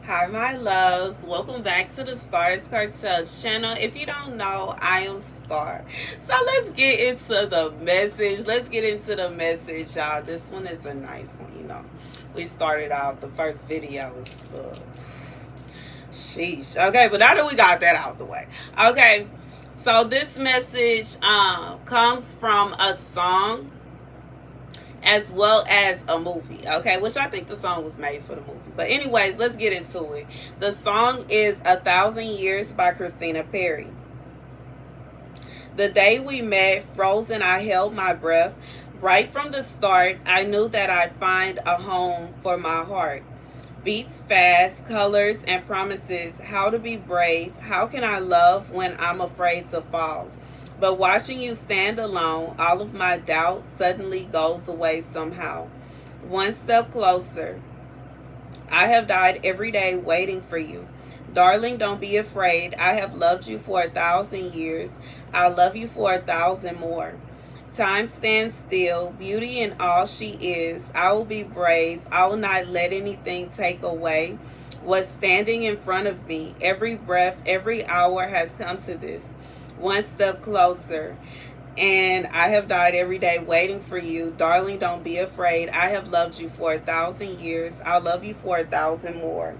Hi, my loves. Welcome back to the Starscartel channel. If you don't know, I am Star. So let's get into the message. Y'all. This one is a nice one. We started out, the first video was sheesh. Okay, but now that we got that out the way. Okay, so this message comes from a song as well as a movie, okay, which I think the song was made for the movie. But anyways, let's get into it. The song is 1,000 Years by Christina Perry. The day we met, frozen, I held my breath. Right from the start, I knew that I'd find a home for my heart. Beats fast, colors and promises, how to be brave. How can I love when I'm afraid to fall? But watching you stand alone, all of my doubt suddenly goes away somehow. One step closer. I have died every day waiting for you. Darling, don't be afraid. I have loved you for 1,000 years. I'll love you for 1,000 more. Time stands still, beauty in all she is. I will be brave. I will not let anything take away what's standing in front of me. Every breath, every hour has come to this. One step closer. And I have died every day waiting for you. Darling, don't be afraid. I have loved you for 1,000 years. I'll love you for 1,000 more.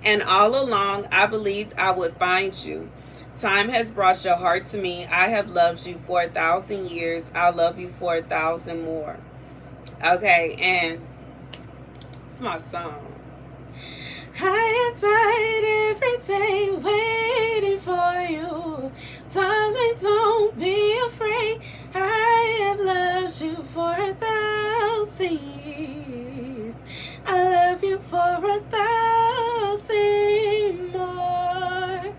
And all along, I believed I would find you. Time has brought your heart to me. I have loved you for 1,000 years. I'll love you for 1,000 more. Okay, and it's my song. I have died every day waiting for you. Darling, don't be afraid. I have loved you for 1,000 years. I love you for 1,000 more.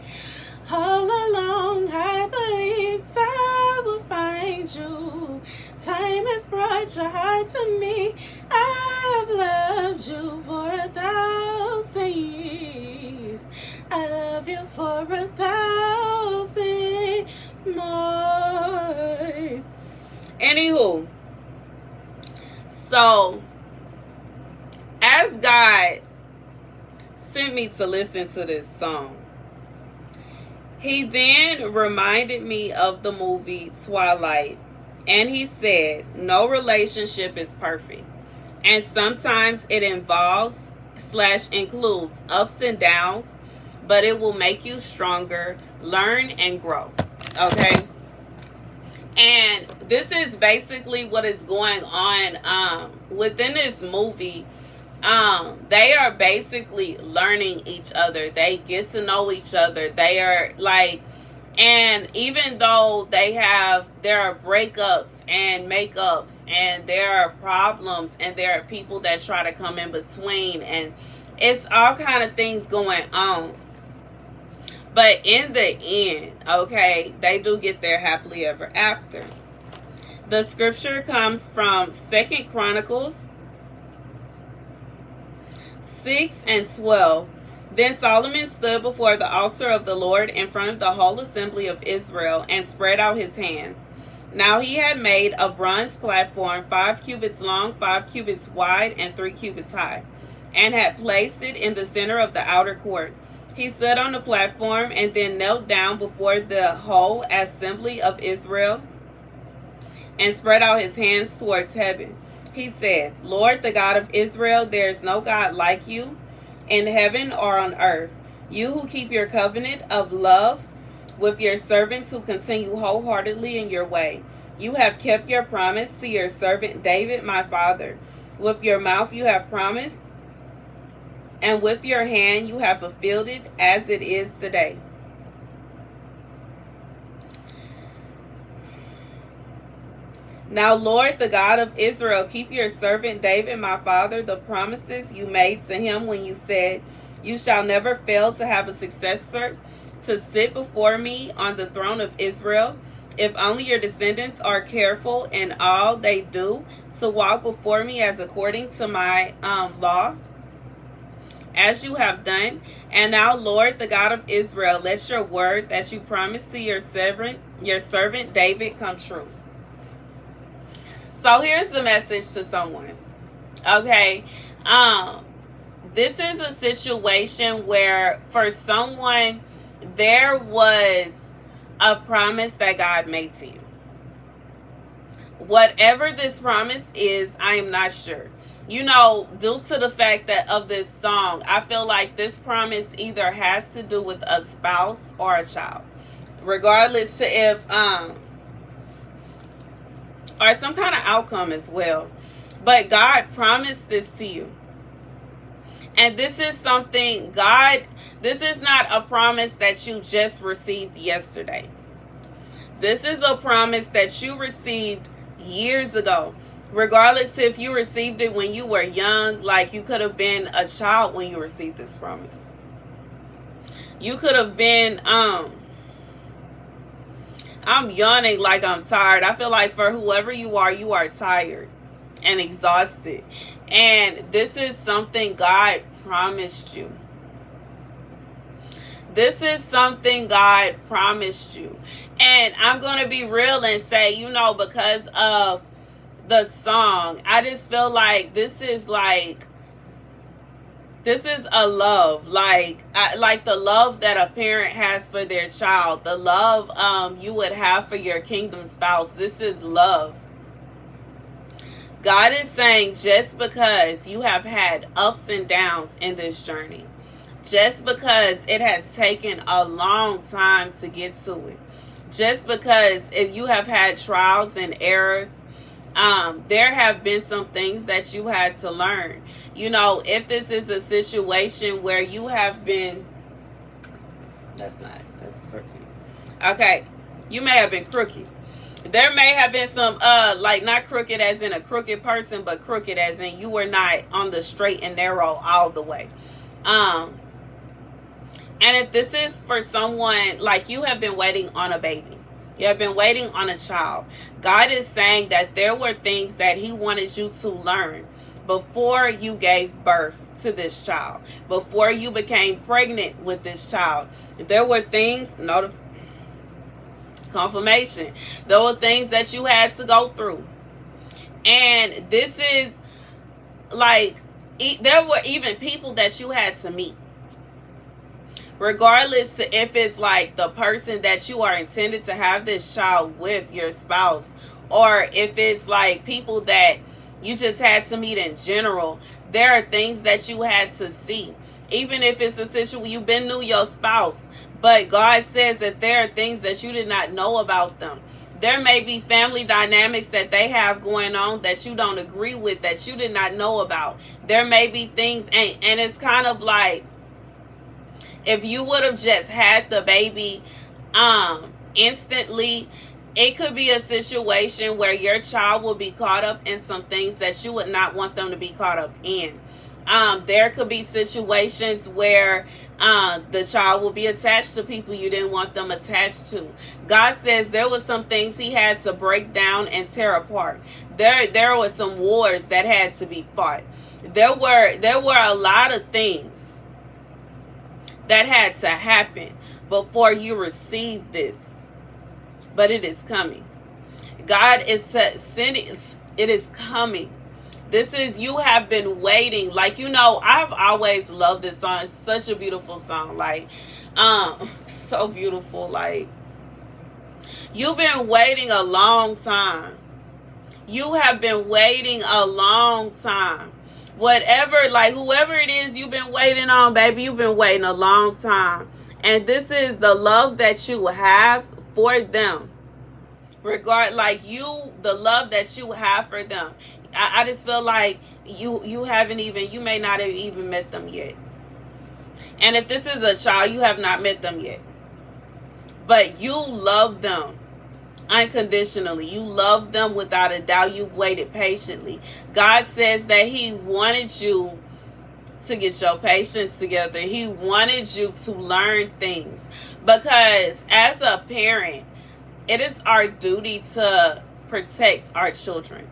All along I believed I would find you. Time has brought your heart to me. I've loved you for 1,000 years. I love you for 1,000 more. Anywho, so as God sent me to listen to this song, he then reminded me of the movie Twilight. And he said, no relationship is perfect. And sometimes it involves / includes ups and downs, but it will make you stronger, learn, and grow. Okay? And this is basically what is going on within this movie. They are basically learning each other. They get to know each other. They are like, and even though there are breakups and makeups and there are problems and there are people that try to come in between and it's all kind of things going on. But in the end, okay, they do get there happily ever after. The scripture comes from 2 Chronicles 6:12. Then Solomon stood before the altar of the Lord in front of the whole assembly of Israel and spread out his hands. Now he had made a bronze platform 5 cubits long, 5 cubits wide, and 3 cubits high, and had placed it in the center of the outer court. He stood on the platform and then knelt down before the whole assembly of Israel and spread out his hands towards heaven. He said, Lord, the God of Israel, there is no God like you in heaven or on earth. You who keep your covenant of love with your servants who continue wholeheartedly in your way. You have kept your promise to your servant David, my father. With your mouth you have promised, and with your hand you have fulfilled it as it is today. Now, Lord, the God of Israel, keep your servant David, my father, the promises you made to him when you said, you shall never fail to have a successor to sit before me on the throne of Israel. If only your descendants are careful in all they do to walk before me as according to my law, as you have done. And now, Lord, the God of Israel, let your word that you promised to your servant David come true. So here's the message to someone. Okay. This is a situation where for someone there was a promise that God made to you. Whatever this promise is, I am not sure. You know, due to the fact that of this song, I feel like this promise either has to do with a spouse or a child. Regardless to if or some kind of outcome as well. But God promised this to you. And this is something this is not a promise that you just received yesterday. This is a promise that you received years ago. Regardless if you received it when you were young, like you could have been a child when you received this promise. You could have been, I'm yawning like I'm tired. I feel like for whoever you are tired and exhausted. And this is something God promised you. This is something God promised you. And I'm going to be real and say, you know, because of the song, I just feel like this is a love, like the love that a parent has for their child, the love you would have for your kingdom spouse. This is love. God is saying, just because you have had ups and downs in this journey, just because it has taken a long time to get to it, just because if you have had trials and errors, there have been some things that you had to learn. You know, if this is a situation where you have been, that's crooked. Okay, you may have been crooked. There may have been some, like not crooked as in a crooked person, but crooked as in you were not on the straight and narrow all the way. And if this is for someone, like you have been waiting on a baby. You have been waiting on a child. God is saying that there were things that he wanted you to learn before you gave birth to this child, before you became pregnant with this child. There were things, confirmation. There were things that you had to go through. And this is like, there were even people that you had to meet. Regardless if it's like the person that you are intended to have this child with, your spouse, or if it's like people that you just had to meet in general, there are things that you had to see. Even if it's a situation you've been knew your spouse, but God says that there are things that you did not know about them. There may be family dynamics that they have going on that you don't agree with, that you did not know about. There may be things, and it's kind of like, if you would have just had the baby instantly, it could be a situation where your child will be caught up in some things that you would not want them to be caught up in. There could be situations where the child will be attached to people you didn't want them attached to. God says there were some things he had to break down and tear apart. There were some wars that had to be fought. There were a lot of things that had to happen before you received this. But it is coming. God is sending, it is coming. This is, you have been waiting. Like, you know, I've always loved this song. It's such a beautiful song. Like, so beautiful. Like, you've been waiting a long time. You have been waiting a long time. Whatever, like whoever it is you've been waiting on, baby, you've been waiting a long time. And this is the love that you have for them. The love that you have for them. I just feel like you haven't even, you may not have even met them yet. And if this is a child, you have not met them yet. But you love them unconditionally. You love them without a doubt. You've waited patiently. God says that he wanted you to get your patience together. He wanted you to learn things, because as a parent, it is our duty to protect our children.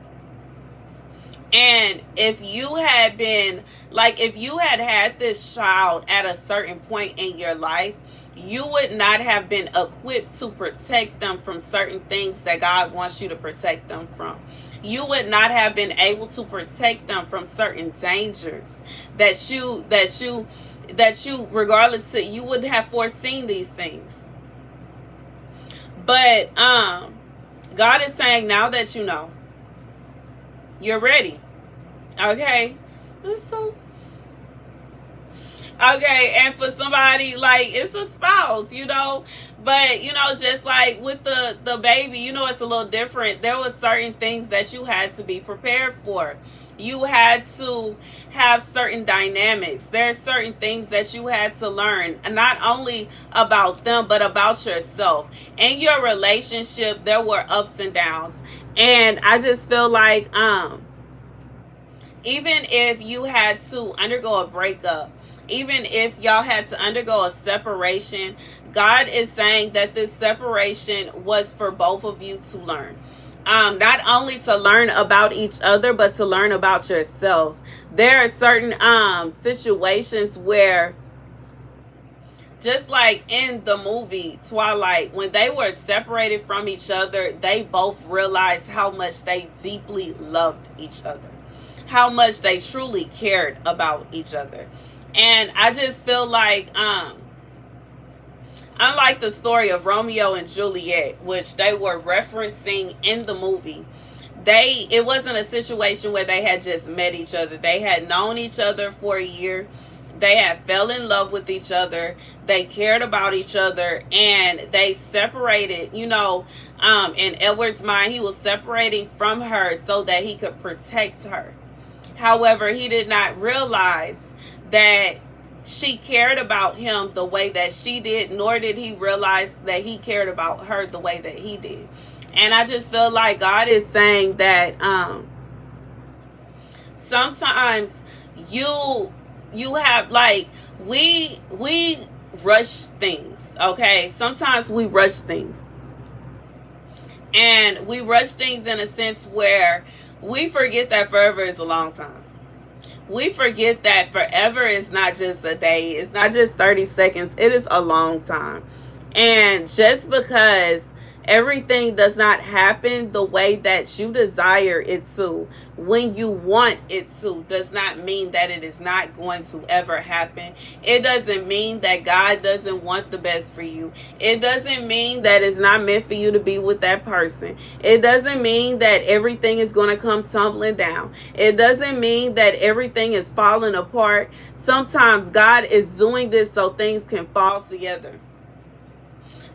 And if you had been, like, if you had this child at a certain point in your life, you would not have been equipped to protect them from certain things that God wants you to protect them from. you would not have been able to protect them from certain dangers that you regardless to, you would have foreseen these things. But God is saying, now that you know, you're ready. Okay? That's so okay. And for somebody, like, it's a spouse, but just like with the baby, it's a little different. There was certain things that you had to be prepared for. You had to have certain dynamics. There are certain things that you had to learn, and not only about them, but about yourself. In your relationship, there were ups and downs. And I just feel like even if you had to undergo a breakup, even if y'all had to undergo a separation, God is saying that this separation was for both of you to learn. Not only to learn about each other, but to learn about yourselves. There are certain situations where, just like in the movie Twilight, when they were separated from each other, they both realized how much they deeply loved each other, how much they truly cared about each other. And I just feel like, unlike the story of Romeo and Juliet, which they were referencing in the movie, it wasn't a situation where they had just met each other. They had known each other for a year. They had fell in love with each other. They cared about each other, and they separated. In Edward's mind, he was separating from her so that he could protect her. However, he did not realize that she cared about him the way that she did, nor did he realize that he cared about her the way that he did. And I just feel like God is saying that sometimes you have, like, we rush things, okay? Sometimes we rush things. And we rush things in a sense where we forget that forever is a long time. We forget that forever is not just a day. It's not just 30 seconds. It is a long time. And just because everything does not happen the way that you desire it to, when you want it to, does not mean that it is not going to ever happen. It doesn't mean that God doesn't want the best for you. It doesn't mean that it's not meant for you to be with that person. It doesn't mean that everything is going to come tumbling down. It doesn't mean that everything is falling apart. Sometimes God is doing this so things can fall together.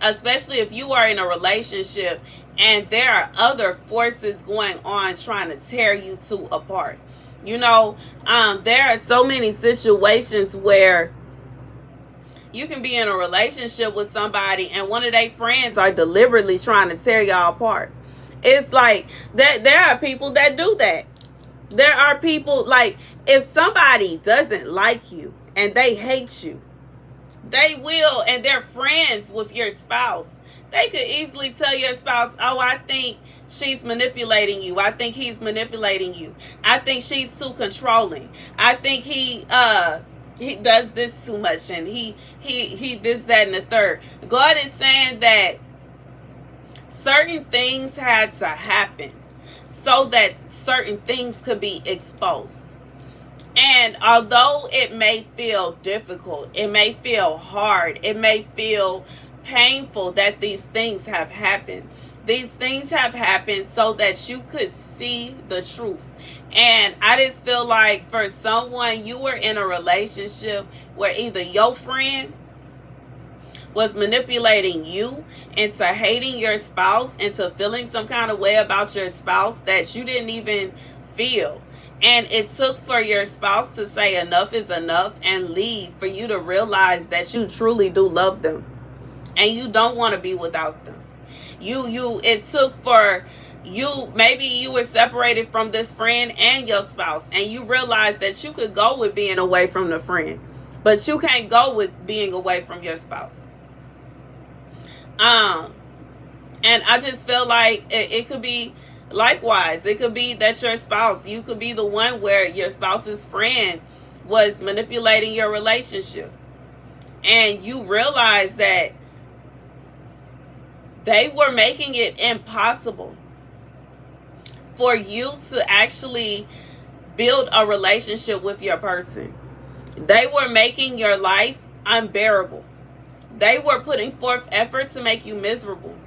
Especially if you are in a relationship and there are other forces going on trying to tear you two apart. There are so many situations where you can be in a relationship with somebody and one of their friends are deliberately trying to tear y'all apart. It's like there are people that do that. There are people, like, if somebody doesn't like you and they hate you, they will, and they're friends with your spouse. They could easily tell your spouse, oh, I think she's manipulating you. I think he's manipulating you. I think she's too controlling. I think he does this too much, and he this, that, and the third. God is saying that certain things had to happen so that certain things could be exposed. And although it may feel difficult, it may feel hard, it may feel painful that these things have happened. These things have happened so that you could see the truth. And I just feel like for someone, you were in a relationship where either your friend was manipulating you into hating your spouse, into feeling some kind of way about your spouse that you didn't even feel. And it took for your spouse to say enough is enough and leave for you to realize that you truly do love them and you don't want to be without them. It took for you, maybe you were separated from this friend and your spouse, and you realized that you could go with being away from the friend, but you can't go with being away from your spouse. And I just feel like it could be likewise. It could be that your spouse, you could be the one where your spouse's friend was manipulating your relationship, and you realize that they were making it impossible for you to actually build a relationship with your person. They were making your life unbearable. They were putting forth effort to make you miserable.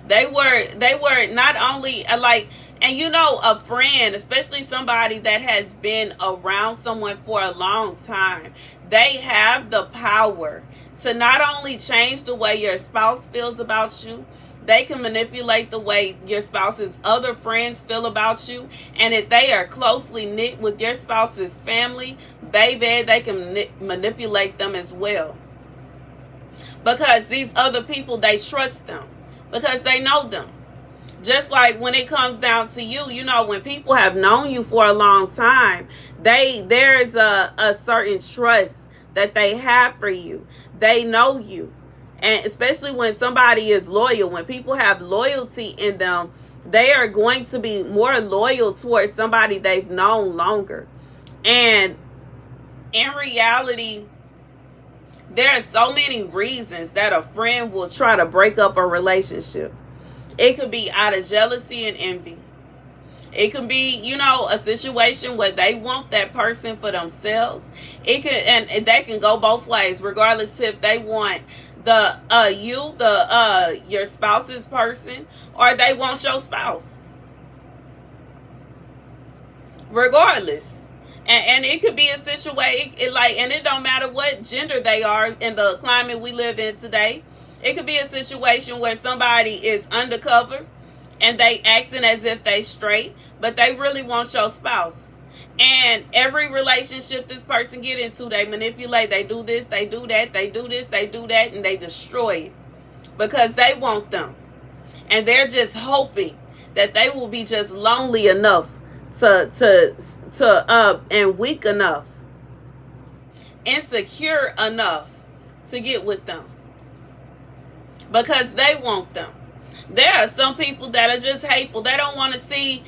They were not only like, and you know, a friend, especially somebody that has been around someone for a long time, they have the power to not only change the way your spouse feels about you, they can manipulate the way your spouse's other friends feel about you. And if they are closely knit with your spouse's family, baby, they can manipulate them as well. Because these other people, they trust them because they know them. Just like when it comes down to you, you know, when people have known you for a long time, there's a certain trust that they have for you. They know you. And especially when somebody is loyal, when people have loyalty in them, they are going to be more loyal towards somebody they've known longer. And in reality, there are so many reasons that a friend will try to break up a relationship. It could be out of jealousy and envy. It could be, you know, a situation where they want that person for themselves. It could, and that can go both ways, regardless if they want your spouse's person, or they want your spouse. Regardless. And it could be a situation and it don't matter what gender they are in the climate we live in today. It could be a situation where somebody is undercover and they acting as if they straight, but they really want your spouse. And every relationship this person get into, they manipulate, they do this, they do that, they do this, they do that, and they destroy it because they want them. And they're just hoping that they will be just lonely enough and weak enough, insecure enough to get with them because they want them. There are some people that are just hateful. They don't want to see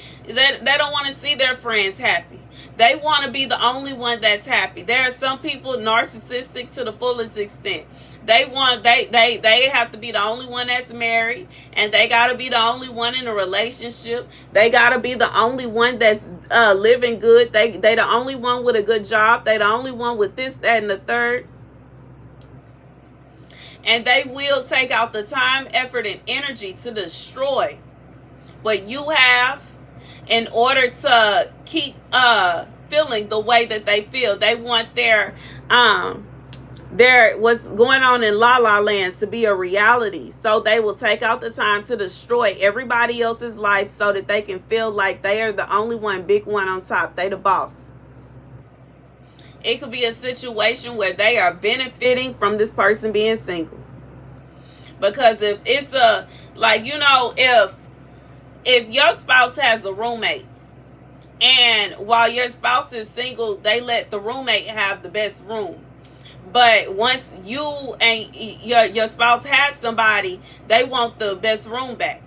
their friends happy. They want to be the only one that's happy. There are some people narcissistic to the fullest extent. They have to be the only one that's married, and they got to be the only one in a relationship. They got to be the only one that's living good. They the only one with a good job. They the only one with this, that, and the third. And they will take out the time, effort, and energy to destroy what you have in order to keep feeling the way that they feel. They want their what's going on in La La Land to be a reality. So they will take out the time to destroy everybody else's life so that they can feel like they are the only one, big one on top. They the boss. It could be a situation where they are benefiting from this person being single. Because if it's if your spouse has a roommate, and while your spouse is single, they let the roommate have the best room. But once you and your spouse has somebody, they want the best room back.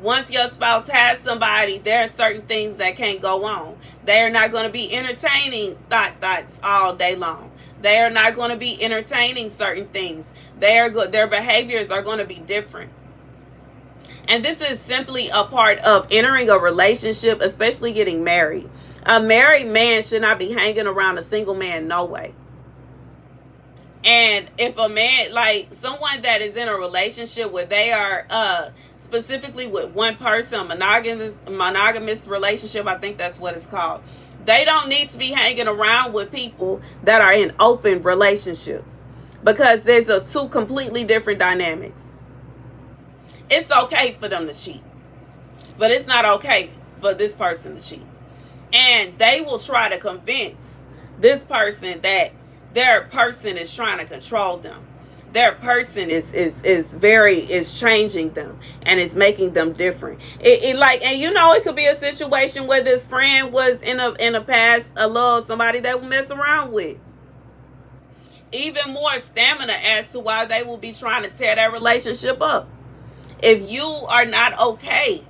Once your spouse has somebody, there are certain things that can't go on. They are not going to be entertaining thoughts all day long. They are not going to be entertaining certain things. Their behaviors are going to be different. And this is simply a part of entering a relationship, especially getting married. A married man should not be hanging around a single man, no way. And if a man, like someone that is in a relationship where they are specifically with one person, a monogamous relationship, I think that's what it's called. They don't need to be hanging around with people that are in open relationships, because there's two completely different dynamics. It's okay for them to cheat, but it's not okay for this person to cheat. And they will try to convince this person that their person is trying to control them. Their person is changing them and is making them different. It could be a situation where this friend was in a past love somebody they will mess around with. Even more stamina as to why they will be trying to tear that relationship up. If you are not okay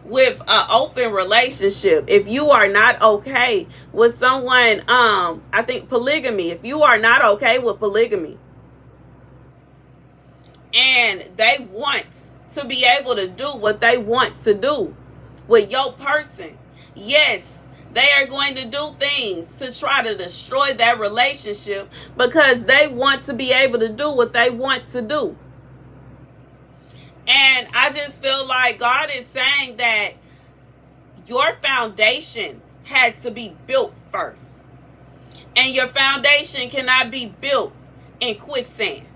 with an open relationship, if you are not okay with someone, I think polygamy, if you are not okay with polygamy, and they want to be able to do what they want to do with your person, Yes, they are going to do things to try to destroy that relationship because they want to be able to do what they want to do. And I just feel like God is saying that your foundation has to be built first. And your foundation cannot be built in quicksand.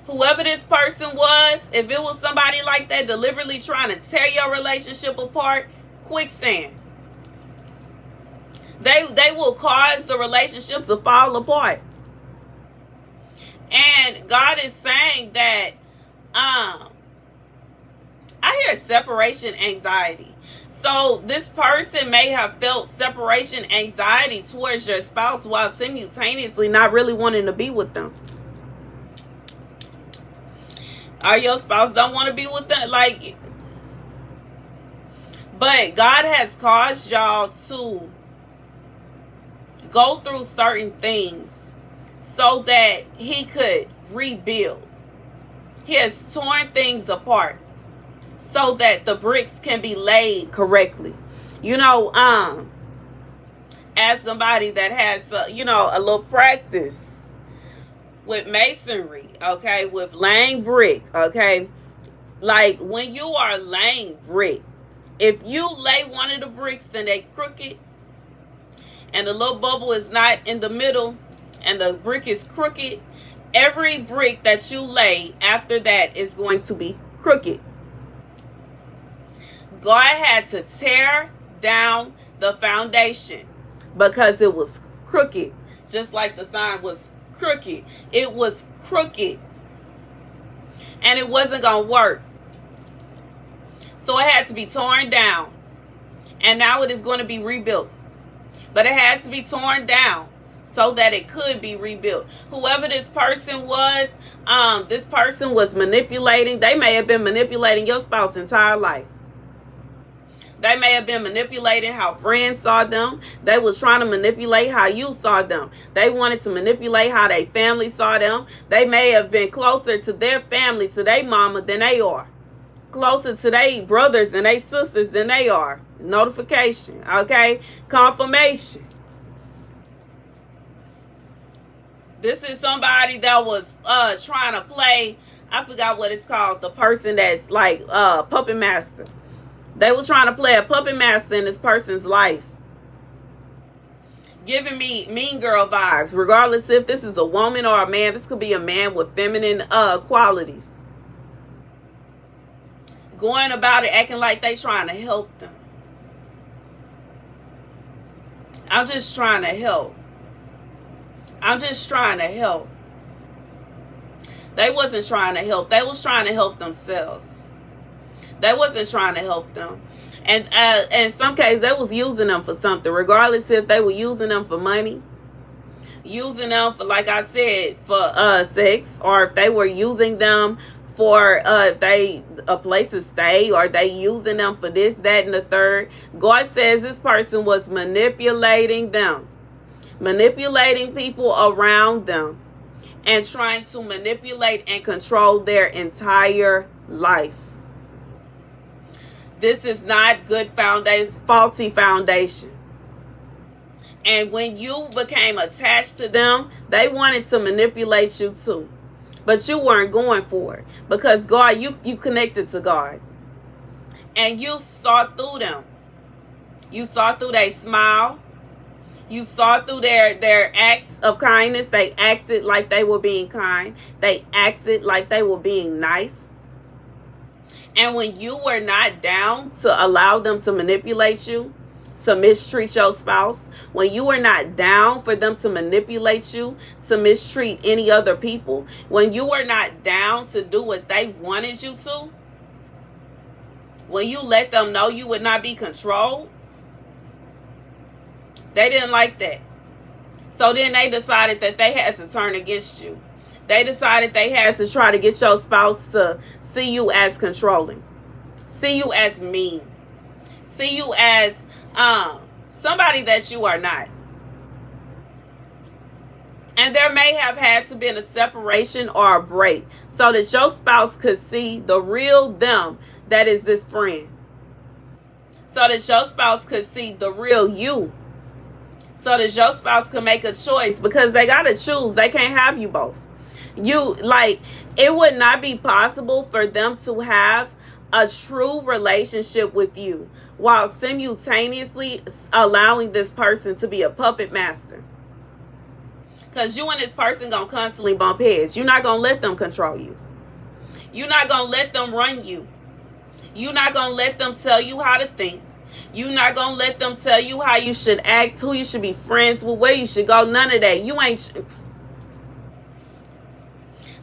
Whoever this person was, if it was somebody like that deliberately trying to tear your relationship apart, quicksand. They will cause the relationship to fall apart. And God is saying that I hear separation anxiety. So this person may have felt separation anxiety towards your spouse while simultaneously not really wanting to be with them. Or your spouse don't want to be with them. But God has caused y'all to go through certain things so that he could rebuild. He has torn things apart so that the bricks can be laid correctly. As somebody that has, a little practice with masonry, okay, with laying brick, okay, like when you are laying brick, if you lay one of the bricks and they crooked, and the little bubble is not in the middle, and the brick is crooked, every brick that you lay after that is going to be crooked. God had to tear down the foundation because it was crooked. Just like the sign was crooked. It was crooked. And it wasn't going to work. So it had to be torn down. And now it is going to be rebuilt. But it had to be torn down so that it could be rebuilt. Whoever this person was manipulating. They may have been manipulating your spouse's entire life. They may have been manipulating how friends saw them. They was trying to manipulate how you saw them. They wanted to manipulate how their family saw them. They may have been closer to their family, to their mama, than they are. Closer to their brothers and their sisters than they are. Notification, okay? Confirmation. This is somebody that was trying to play, I forgot what it's called, the person that's like puppet master. They were trying to play a puppet master in this person's life. Giving me mean girl vibes. Regardless if this is a woman or a man. This could be a man with feminine qualities. Going about it acting like they trying to help them. I'm just trying to help. I'm just trying to help. They wasn't trying to help. They was trying to help themselves. They wasn't trying to help them. And in some cases, they was using them for something. Regardless if they were using them for money. Using them for, like I said, for sex. Or if they were using them for a place to stay. Or they using them for this, that, and the third. God says this person was manipulating them. Manipulating people around them. And trying to manipulate and control their entire life. This is not good foundation, faulty foundation. And when you became attached to them, they wanted to manipulate you too. But you weren't going for it. Because God, you connected to God. And you saw through them. You saw through their smile. You saw through their acts of kindness. They acted like they were being kind. They acted like they were being nice. And when you were not down to allow them to manipulate you, to mistreat your spouse, when you were not down for them to manipulate you, to mistreat any other people, when you were not down to do what they wanted you to, when you let them know you would not be controlled, they didn't like that. So then they decided that they had to turn against you. They decided they had to try to get your spouse to see you as controlling. See you as mean. See you as somebody that you are not. And there may have had to be a separation or a break so that your spouse could see the real them that is this friend. so that your spouse could see the real you, so that your spouse can make a choice, because they gotta choose. They can't have you both. It would not be possible for them to have a true relationship with you while simultaneously allowing this person to be a puppet master. Because you and this person gonna constantly bump heads. You're not gonna let them control you. You're not gonna let them run you. You're not gonna let them tell you how to think. You're not gonna let them tell you how you should act, who you should be friends with, where you should go. None of that.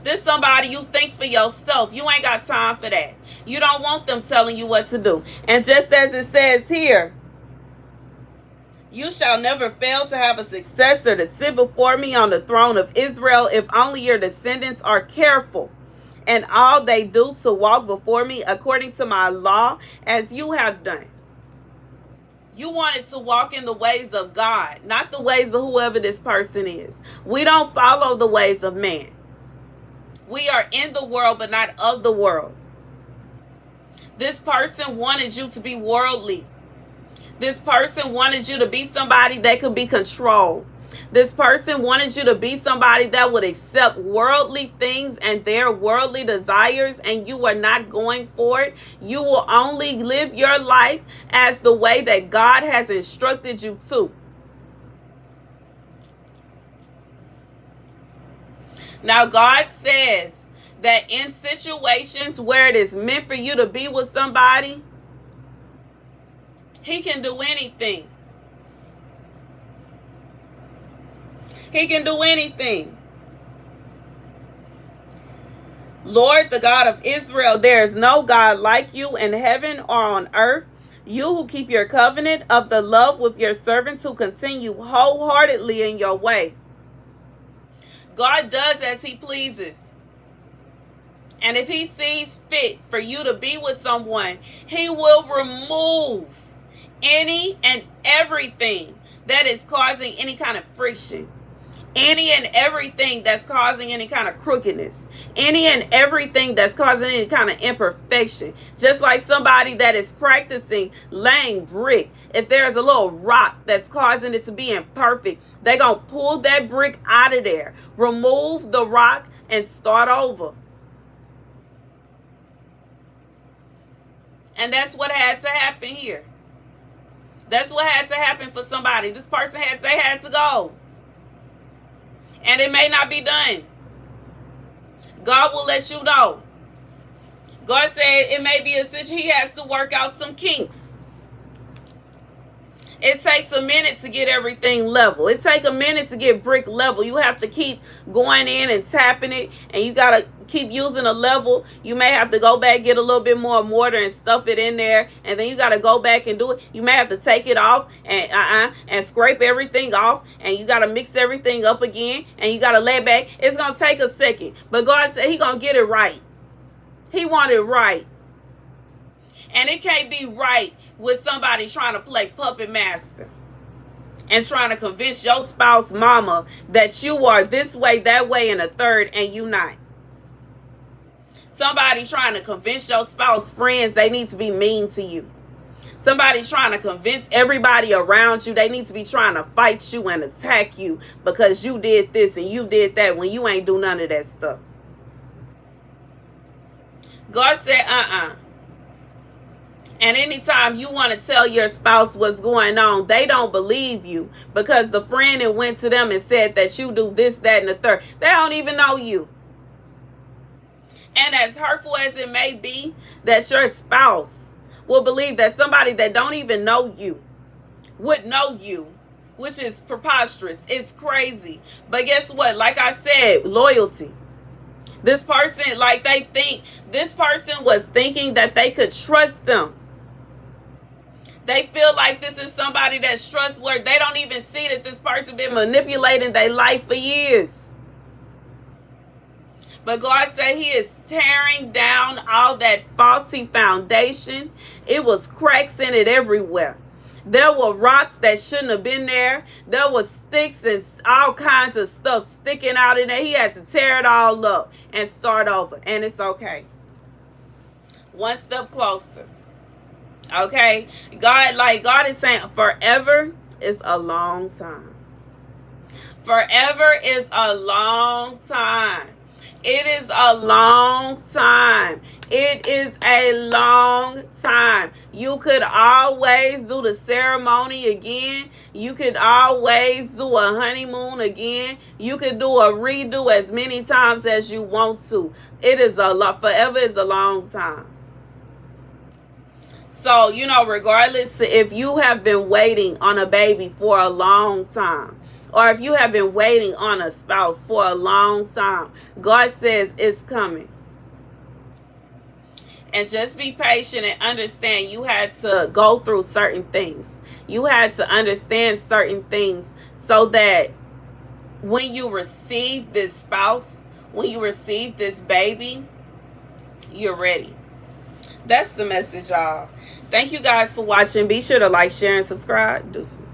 This somebody you think for yourself. You ain't got time for that. You don't want them telling you what to do. And just as it says here, you shall never fail to have a successor to sit before me on the throne of Israel, if only your descendants are careful and all they do to walk before me according to my law, as you have done. You wanted to walk in the ways of God, not the ways of whoever this person is. We don't follow the ways of man. We are in the world, but not of the world. This person wanted you to be worldly. This person wanted you to be somebody that could be controlled. This person wanted you to be somebody that would accept worldly things and their worldly desires, and you were not going for it. You will only live your life as the way that God has instructed you to. Now, God says that in situations where it is meant for you to be with somebody, He can do anything. He can do anything. Lord, the God of Israel, there is no God like you in heaven or on earth. You who keep your covenant of the love with your servants, who continue wholeheartedly in your way. God does as He pleases. And if He sees fit for you to be with someone, He will remove any and everything that is causing any kind of friction. Any and everything that's causing any kind of crookedness. Any and everything that's causing any kind of imperfection. Just like somebody that is practicing laying brick. If there's a little rock that's causing it to be imperfect, they're going to pull that brick out of there. Remove the rock and start over. And that's what had to happen here. That's what had to happen for somebody. This person they had to go. And it may not be done. God will let you know. God said it may be a situation He has to work out some kinks. It takes a minute to get everything level. It takes a minute to get brick level. You have to keep going in and tapping it. And you got to keep using a level. You may have to go back, get a little bit more mortar and stuff it in there. And then you got to go back and do it. You may have to take it off and scrape everything off. And you got to mix everything up again. And you got to lay it back. It's going to take a second. But God said He going to get it right. He want it right. And it can't be right with somebody trying to play puppet master and trying to convince your spouse mama that you are this way, that way, and a third, and you not. Somebody trying to convince your spouse friends they need to be mean to you. Somebody trying to convince everybody around you they need to be trying to fight you and attack you because you did this and you did that when you ain't do none of that stuff. God said, And anytime you want to tell your spouse what's going on, they don't believe you because the friend that went to them and said that you do this, that, and the third. They don't even know you. And as hurtful as it may be that your spouse will believe that somebody that don't even know you would know you, which is preposterous. It's crazy. But guess what? Like I said, loyalty. This person, this person was thinking that they could trust them. They feel like this is somebody that's trustworthy. They don't even see that this person been manipulating their life for years. But God said He is tearing down all that faulty foundation. It was cracks in it everywhere. There were rocks that shouldn't have been there. There were sticks and all kinds of stuff sticking out in there. He had to tear it all up and start over. And it's okay. One step closer. Okay? God is saying forever is a long time. Forever is a long time. It is a long time. It is a long time. You could always do the ceremony again. You could always do a honeymoon again. You could do a redo as many times as you want to. It is a lot. Forever is a long time. So, regardless if you have been waiting on a baby for a long time, or if you have been waiting on a spouse for a long time, God says it's coming. And just be patient and understand you had to go through certain things. You had to understand certain things so that when you receive this spouse, when you receive this baby, you're ready. That's the message, y'all. Thank you guys for watching. Be sure to like, share, and subscribe. Deuces.